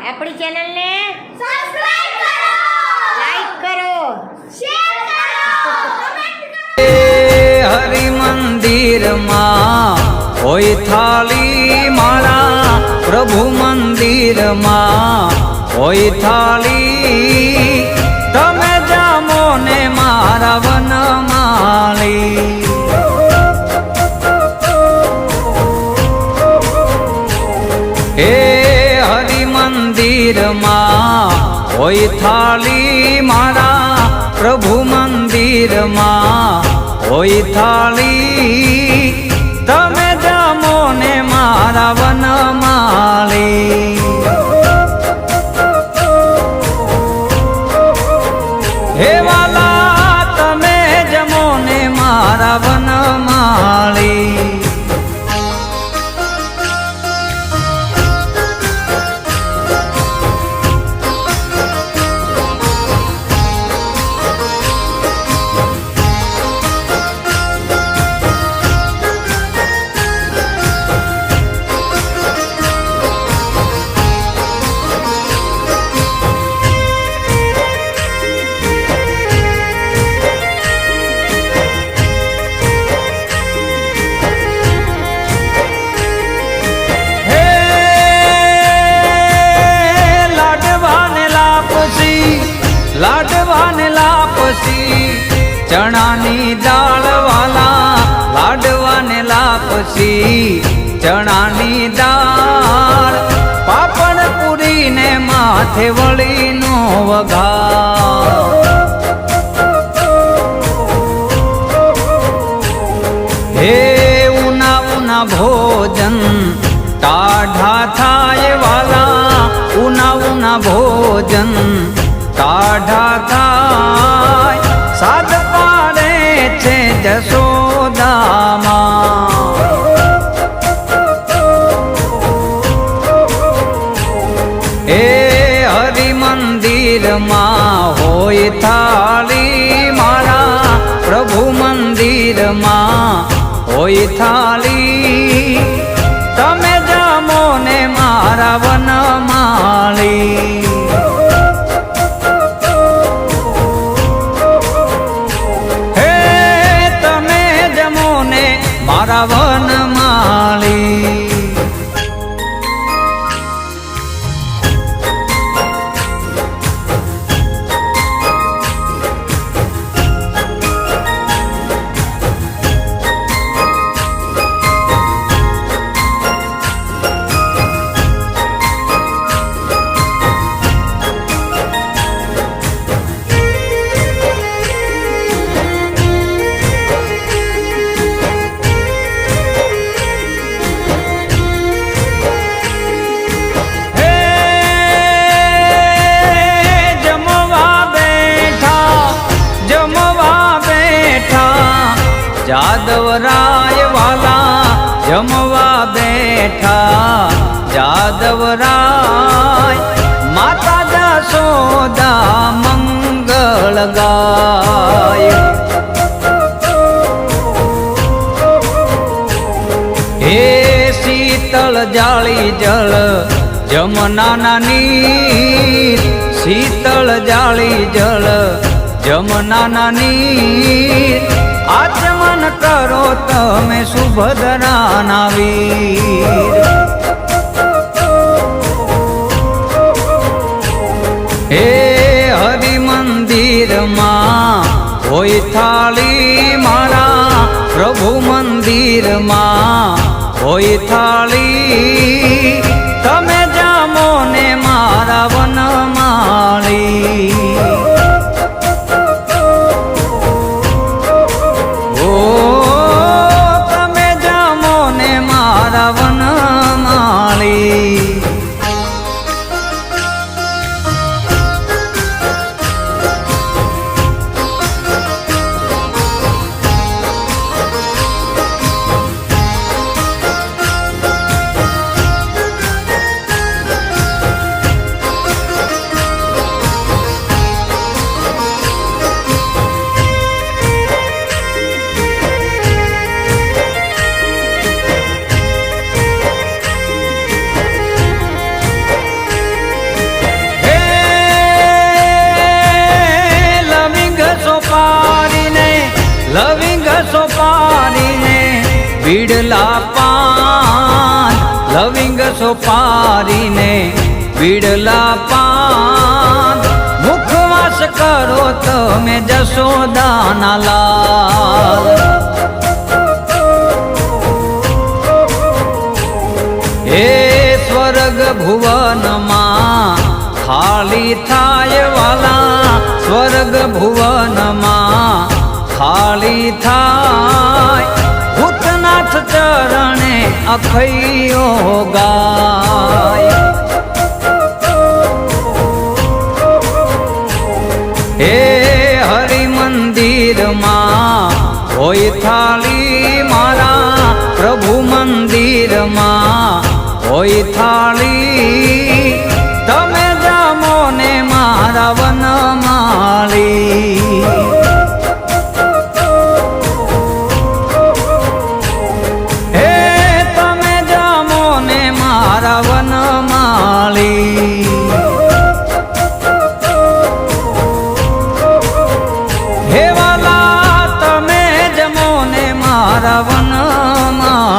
આપણી ચેનલને સબસ્ક્રાઇબ કરો, લાઈક કરો, શેર કરો, કમેન્ટ કરો. હરિ મંદિરમાં હોય થાળી મારા પ્રભુ મંદિરમાં હોય થાળી તમે જામો ને મારા વનમાળી હે હરિ મંદિરમાં હોય થાળી મારા પ્રભુ મંદિરમાં હોય થાળી તમે જામો ને મારા વનમાળી હે વાલા તમે જમો ને મારા વનમાળી લાડવાને લાપસી ચણાની દાળ વાલા લાડવાને લાપસી ચણાની દાળ પાપડ પૂરીને માથે વળીનો વઘાર હે ઉના ઉના ભોજન ટાઢા થાય વાલા ઉના ઉના ભોજન ટાઢા થાય સાદ પાડે છે જશોદામાં એ હરિ મંદિરમાં હોય થાળી મારા પ્રભુ મંદિરમાં હોય થાળી તમે જામો ને મારા વનમાળી મારા વનમાળી જાદવરાય વાલા જમવા બેઠા જાદવરાય માતા જશોદા મંગળ ગાય હે શીતળ જાળી જળ જમનાના નીર શીતળ જાળી જળ જમનાના નીર આચમન કરો તમે સુભદ્રાના વીર હે હરિ મંદિરમાં હોય થાળી મારા પ્રભુ મંદિરમાં હોય થાળી તમે જામો ને મારા વનમાળી વનમાળી બીડલા પાન લવિંગ સોપારીને બીડલા પાન મુખવાસ કરો તમે જશોદાના લાલ હે સ્વર્ગ ભુવનમાં ખાલી થાય વાલા સ્વર્ગ ભુવનમાં ખાલી થાય ભૂતનાથ ચરણે અખૈયો ગાય હે હરિ મંદિરમાં હોય થાળી મારા પ્રભુ મંદિરમાં હોય થાળી તમે જામો ને મારા વનમાળી હે તમે જામો ને મારા વનમાળી હે વાલા તમે જમો ને મારા વનમાળી